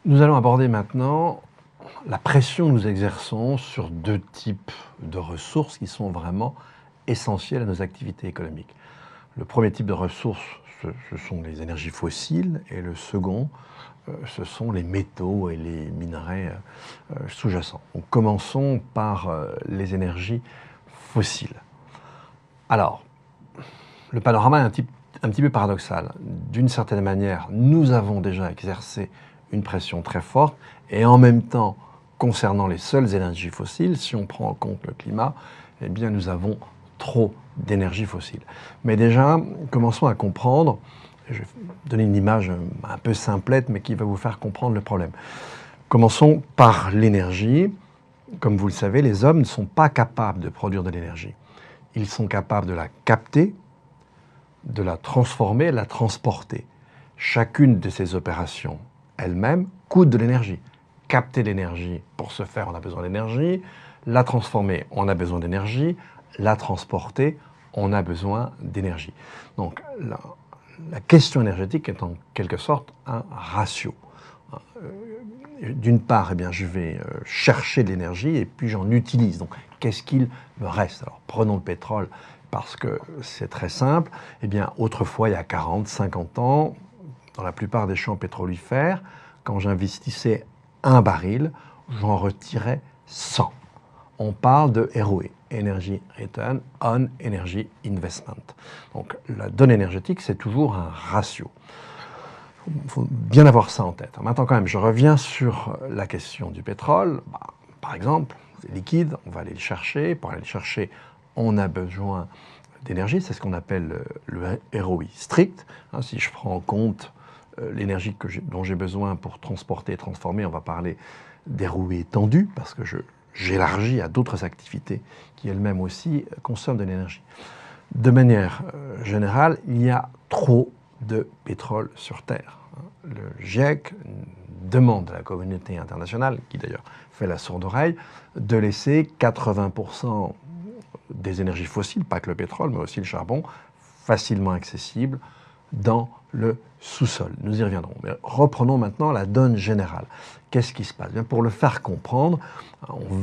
Nous allons aborder maintenant la pression que nous exerçons sur deux types de ressources qui sont vraiment essentielles à nos activités économiques. Le premier type de ressources, ce sont les énergies fossiles, et le second, ce sont les métaux et les minerais sous-jacents. Donc commençons par les énergies fossiles. Alors, le panorama est un petit peu paradoxal. D'une certaine manière, nous avons déjà exercé une pression très forte, et en même temps, concernant les seules énergies fossiles, si on prend en compte le climat, eh bien nous avons trop d'énergie fossile. Mais déjà, commençons à comprendre, je vais donner une image un peu simplette, mais qui va vous faire comprendre le problème. Commençons par l'énergie. Comme vous le savez, les hommes ne sont pas capables de produire de l'énergie. Ils sont capables de la capter, de la transformer, de la transporter. Chacune de ces opérations elle-même coûte de l'énergie. Capter l'énergie, pour ce faire, on a besoin d'énergie. La transformer, on a besoin d'énergie. La transporter, on a besoin d'énergie. Donc, la question énergétique est en quelque sorte un ratio. D'une part, eh bien, je vais chercher de l'énergie et puis j'en utilise. Donc, qu'est-ce qu'il me reste? Alors, prenons le pétrole parce que c'est très simple. Eh bien, autrefois, il y a 40, 50 ans, dans la plupart des champs pétrolifères, quand j'investissais un baril, j'en retirais 100. On parle de ROE, Energy Return on Energy Investment. Donc la donne énergétique, c'est toujours un ratio. Il faut bien avoir ça en tête. Maintenant quand même, je reviens sur la question du pétrole. Par exemple, c'est liquide, on va aller le chercher. Pour aller le chercher, on a besoin d'énergie, c'est ce qu'on appelle le ROI strict. Si je prends en compte l'énergie dont j'ai besoin pour transporter et transformer, on va parler d'ROI étendu, parce que j'élargis à d'autres activités qui elles-mêmes aussi consomment de l'énergie. De manière générale, il y a trop de pétrole sur Terre. Le GIEC demande à la communauté internationale, qui d'ailleurs fait la sourde oreille, de laisser 80% des énergies fossiles, pas que le pétrole, mais aussi le charbon, facilement accessibles dans le sous-sol. Nous y reviendrons. Mais reprenons maintenant la donne générale. Qu'est-ce qui se passe? Bien, pour le faire comprendre,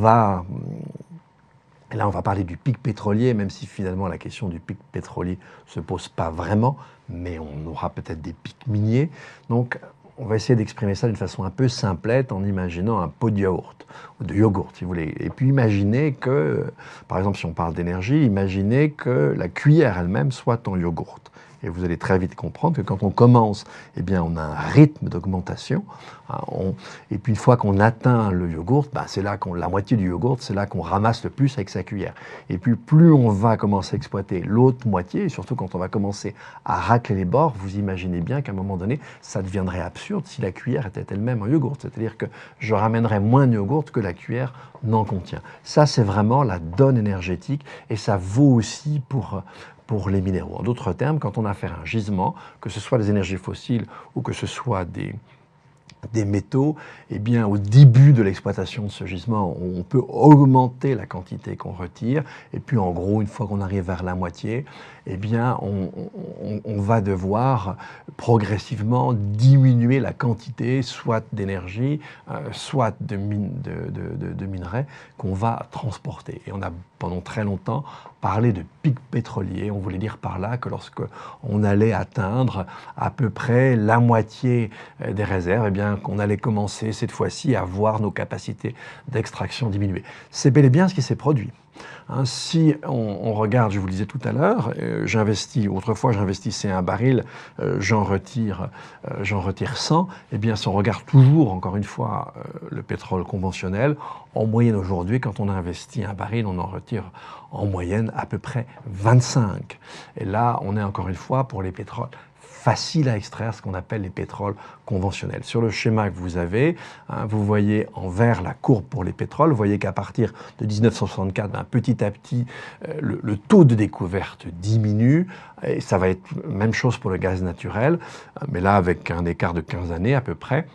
là on va parler du pic pétrolier, même si finalement la question du pic pétrolier ne se pose pas vraiment, mais on aura peut-être des pics miniers. Donc on va essayer d'exprimer ça d'une façon un peu simplette en imaginant un pot de yogourt si vous voulez. Et puis imaginez que, par exemple si on parle d'énergie, imaginez que la cuillère elle-même soit en yogourt. Et vous allez très vite comprendre que quand on commence, eh bien, on a un rythme d'augmentation. Et puis une fois qu'on atteint le yogourt, c'est là la moitié du yogourt, c'est là qu'on ramasse le plus avec sa cuillère. Et puis plus on va commencer à exploiter l'autre moitié, et surtout quand on va commencer à racler les bords, vous imaginez bien qu'à un moment donné, ça deviendrait absurde si la cuillère était elle-même en yogourt. C'est-à-dire que je ramènerais moins de yogourt que la cuillère n'en contient. Ça, c'est vraiment la donne énergétique, et ça vaut aussi pour les minéraux. En d'autres termes, quand on a affaire à un gisement, que ce soit des énergies fossiles ou que ce soit des métaux, eh bien, au début de l'exploitation de ce gisement, on peut augmenter la quantité qu'on retire, et puis en gros, une fois qu'on arrive vers la moitié, eh bien, on va devoir progressivement diminuer la quantité, soit d'énergie, soit de minerais qu'on va transporter. Et on a pendant très longtemps parlé de pic pétrolier. On voulait dire par là que lorsque on allait atteindre à peu près la moitié des réserves, eh bien, qu'on allait commencer cette fois-ci à voir nos capacités d'extraction diminuer. C'est bel et bien ce qui s'est produit. Si on regarde, je vous le disais tout à l'heure, autrefois j'investissais un baril, j'en retire 100, eh bien si on regarde toujours, encore une fois, le pétrole conventionnel, en moyenne aujourd'hui, quand on investit un baril, on en retire en moyenne à peu près 25. Et là, on est encore une fois pour les pétroles facile à extraire, ce qu'on appelle les pétroles conventionnels. Sur le schéma que vous avez, vous voyez en vert la courbe pour les pétroles. Vous voyez qu'à partir de 1964, petit à petit, le taux de découverte diminue. Et ça va être la même chose pour le gaz naturel, mais là avec un écart de 15 années à peu près.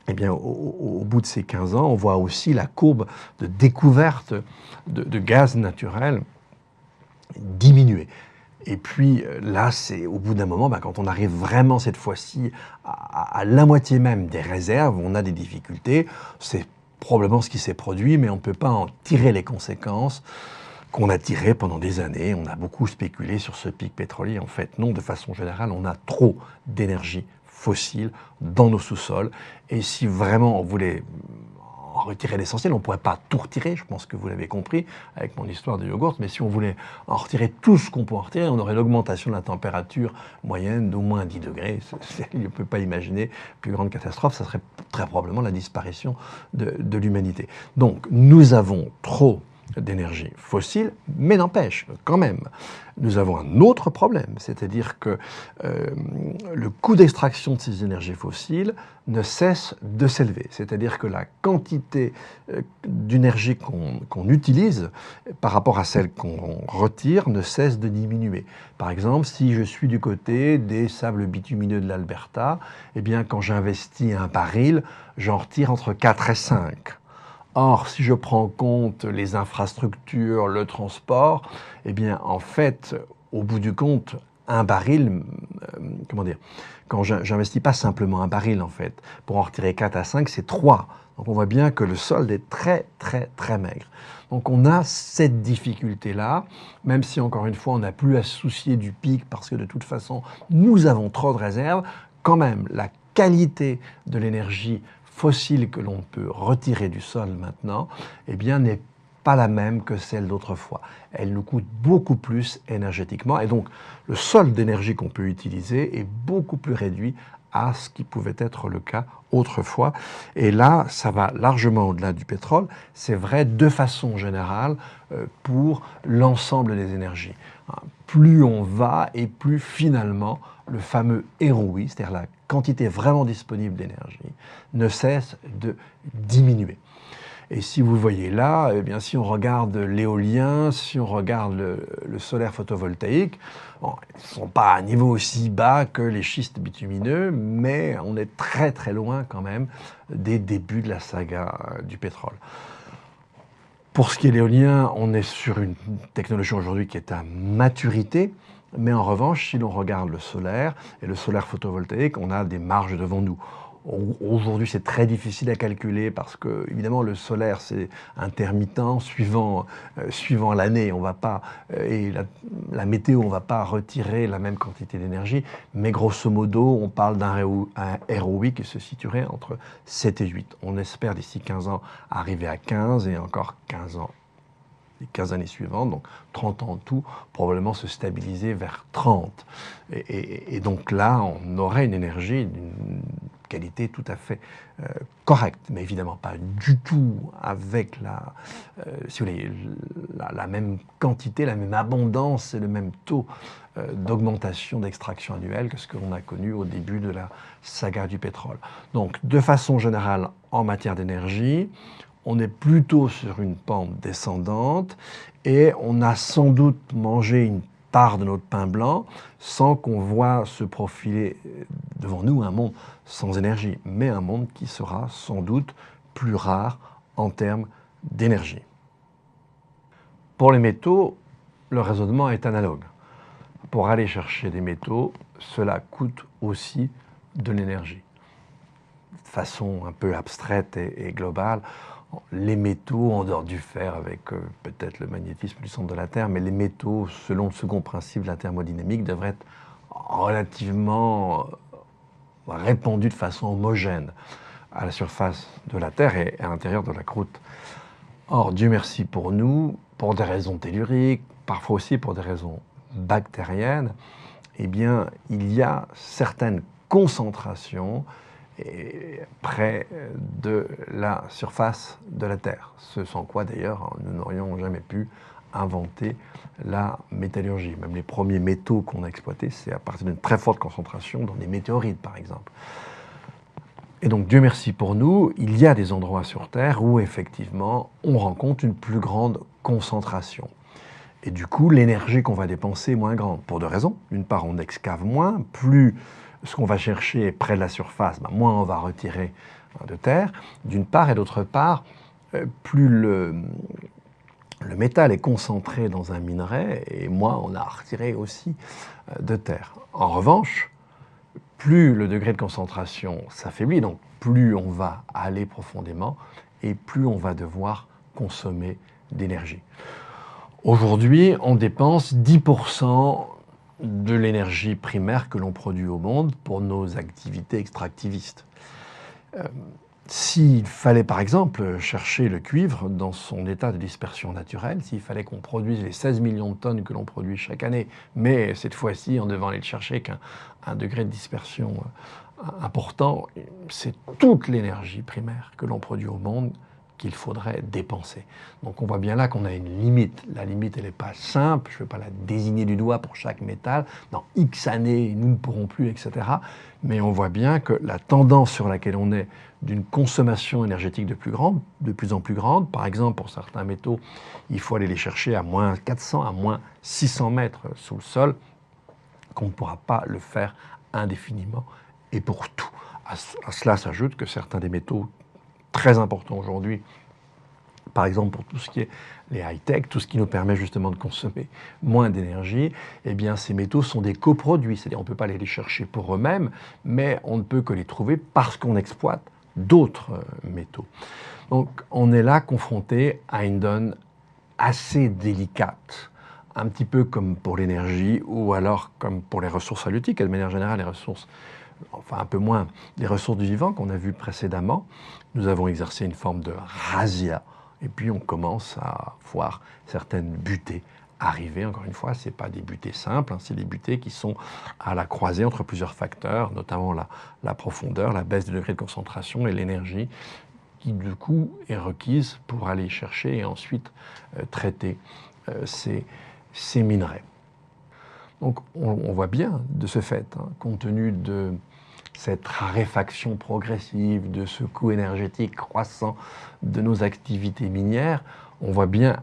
Eh bien, au bout de ces 15 ans, on voit aussi la courbe de découverte de gaz naturel diminuer. Et puis là, c'est au bout d'un moment, quand on arrive vraiment cette fois-ci à la moitié même des réserves, on a des difficultés. C'est probablement ce qui s'est produit, mais on ne peut pas en tirer les conséquences qu'on a tirées pendant des années. On a beaucoup spéculé sur ce pic pétrolier. En fait, non, de façon générale, on a trop d'énergie fossile dans nos sous-sols. Et si vraiment on voulait en retirer l'essentiel, on ne pourrait pas tout retirer, je pense que vous l'avez compris avec mon histoire de yogourt, mais si on voulait en retirer tout ce qu'on peut en retirer, on aurait l'augmentation de la température moyenne d'au moins 10 degrés. On ne peut pas imaginer plus grande catastrophe, ça serait très probablement la disparition de l'humanité. Donc nous avons trop d'énergie fossile, mais n'empêche, quand même, nous avons un autre problème, c'est-à-dire que le coût d'extraction de ces énergies fossiles ne cesse de s'élever. C'est-à-dire que la quantité d'énergie qu'on utilise par rapport à celle qu'on retire ne cesse de diminuer. Par exemple, si je suis du côté des sables bitumineux de l'Alberta, eh bien, quand j'investis un baril, j'en retire entre 4 et 5. Or, si je prends en compte les infrastructures, le transport, eh bien, en fait, au bout du compte, un baril, quand j'investis pas simplement un baril, en fait, pour en retirer 4 à 5, c'est 3. Donc on voit bien que le solde est très, très, très maigre. Donc on a cette difficulté-là, même si, encore une fois, on n'a plus à se soucier du pic, parce que de toute façon, nous avons trop de réserves, quand même, la qualité de l'énergie fossile que l'on peut retirer du sol maintenant, eh bien, n'est pas la même que celle d'autrefois. Elle nous coûte beaucoup plus énergétiquement et donc le solde d'énergie qu'on peut utiliser est beaucoup plus réduit à ce qui pouvait être le cas autrefois. Et là, ça va largement au-delà du pétrole. C'est vrai de façon générale pour l'ensemble des énergies. Plus on va et plus finalement le fameux ROI, c'est-à-dire la quantité vraiment disponible d'énergie, ne cesse de diminuer. Et si vous voyez là, eh bien, si on regarde l'éolien, si on regarde le solaire photovoltaïque, bon, ils ne sont pas à un niveau aussi bas que les schistes bitumineux, mais on est très très loin quand même des débuts de la saga du pétrole. Pour ce qui est de l'éolien, on est sur une technologie aujourd'hui qui est à maturité, mais en revanche, si l'on regarde le solaire et le solaire photovoltaïque, on a des marges devant nous. Aujourd'hui, c'est très difficile à calculer parce que, évidemment, le solaire, c'est intermittent, suivant l'année, on va pas, et la météo, on ne va pas retirer la même quantité d'énergie, mais grosso modo, on parle d'un ROI qui se situerait entre 7 et 8. On espère d'ici 15 ans arriver à 15 et encore 15 ans. Les 15 années suivantes, donc 30 ans en tout, probablement se stabiliser vers 30. Et donc là, on aurait une énergie d'une qualité tout à fait correcte, mais évidemment pas du tout avec si vous voulez, la même quantité, la même abondance et le même taux d'augmentation d'extraction annuelle que ce que l'on a connu au début de la saga du pétrole. Donc, de façon générale, en matière d'énergie, on est plutôt sur une pente descendante et on a sans doute mangé une part de notre pain blanc sans qu'on voit se profiler devant nous un monde sans énergie, mais un monde qui sera sans doute plus rare en termes d'énergie. Pour les métaux, le raisonnement est analogue. Pour aller chercher des métaux, cela coûte aussi de l'énergie. De façon un peu abstraite et globale, les métaux, en dehors du fer avec peut-être le magnétisme du centre de la Terre, mais les métaux, selon le second principe de la thermodynamique, devraient être relativement répandus de façon homogène à la surface de la Terre et à l'intérieur de la croûte. Or, Dieu merci pour nous, pour des raisons telluriques, parfois aussi pour des raisons bactériennes, eh bien, il y a certaines concentrations près de la surface de la Terre. Ce sans quoi, d'ailleurs, nous n'aurions jamais pu inventer la métallurgie. Même les premiers métaux qu'on a exploités, c'est à partir d'une très forte concentration dans des météorites, par exemple. Et donc, Dieu merci pour nous, il y a des endroits sur Terre où, effectivement, on rencontre une plus grande concentration. Et du coup, l'énergie qu'on va dépenser est moins grande, pour deux raisons. D'une part, on excave moins, plus ce qu'on va chercher est près de la surface, moins on va retirer de terre, d'une part, et d'autre part, plus le le métal est concentré dans un minerai et moins on a retiré aussi de terre. En revanche, plus le degré de concentration s'affaiblit, donc plus on va aller profondément et plus on va devoir consommer d'énergie. Aujourd'hui, on dépense 10% de l'énergie primaire que l'on produit au monde pour nos activités extractivistes. S'il fallait par exemple chercher le cuivre dans son état de dispersion naturelle, s'il fallait qu'on produise les 16 millions de tonnes que l'on produit chaque année, mais cette fois-ci en devant aller le chercher qu'un degré de dispersion important, c'est toute l'énergie primaire que l'on produit au monde qu'il faudrait dépenser. Donc on voit bien là qu'on a une limite. La limite, elle n'est pas simple, je ne vais pas la désigner du doigt pour chaque métal. Dans X années, nous ne pourrons plus, etc. Mais on voit bien que la tendance sur laquelle on est d'une consommation énergétique de plus en plus grande, par exemple pour certains métaux, il faut aller les chercher à moins 400, à moins 600 mètres sous le sol, qu'on ne pourra pas le faire indéfiniment et pour tout. À cela s'ajoute que certains des métaux très important aujourd'hui, par exemple pour tout ce qui est les high-tech, tout ce qui nous permet justement de consommer moins d'énergie, eh bien ces métaux sont des coproduits, c'est-à-dire on ne peut pas aller les chercher pour eux-mêmes, mais on ne peut que les trouver parce qu'on exploite d'autres métaux. Donc on est là confronté à une donne assez délicate, un petit peu comme pour l'énergie ou alors comme pour les ressources halieutiques, et de manière générale les ressources, enfin un peu moins les ressources du vivant qu'on a vues précédemment. Nous avons exercé une forme de razzia et puis on commence à voir certaines butées arriver. Encore une fois, ce n'est pas des butées simples, hein, c'est des butées qui sont à la croisée entre plusieurs facteurs, notamment la profondeur, la baisse du degré de concentration et l'énergie qui du coup est requise pour aller chercher et ensuite traiter ces minerais. Donc on voit bien de ce fait, hein, compte tenu de cette raréfaction progressive, de ce coût énergétique croissant de nos activités minières, on voit bien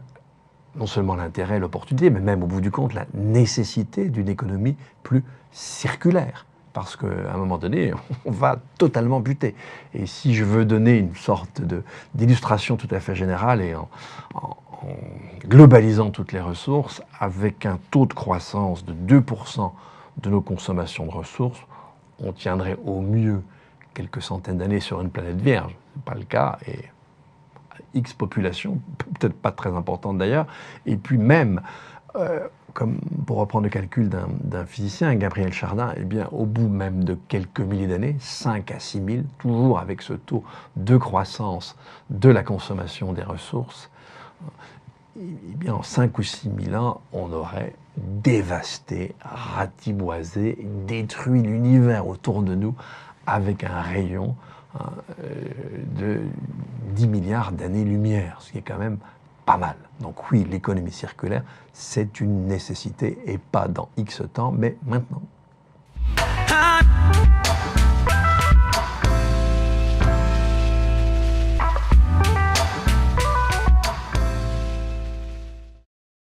non seulement l'intérêt, l'opportunité, mais même au bout du compte la nécessité d'une économie plus circulaire. Parce qu'à un moment donné, on va totalement buter. Et si je veux donner une sorte d'illustration tout à fait générale et en globalisant toutes les ressources, avec un taux de croissance de 2% de nos consommations de ressources, on tiendrait au mieux quelques centaines d'années sur une planète vierge. Ce n'est pas le cas, et X population, peut-être pas très importante d'ailleurs, et puis même, comme pour reprendre le calcul d'un physicien, Gabriel Chardin, eh bien, au bout même de quelques milliers d'années, 5 à 6 000, toujours avec ce taux de croissance de la consommation des ressources, eh bien, en 5 ou 6 000 ans, on aurait dévasté, ratiboisé, détruit l'univers autour de nous avec un rayon de 10 milliards d'années-lumière, ce qui est quand même pas mal. Donc oui, l'économie circulaire, c'est une nécessité, et pas dans X temps, mais maintenant.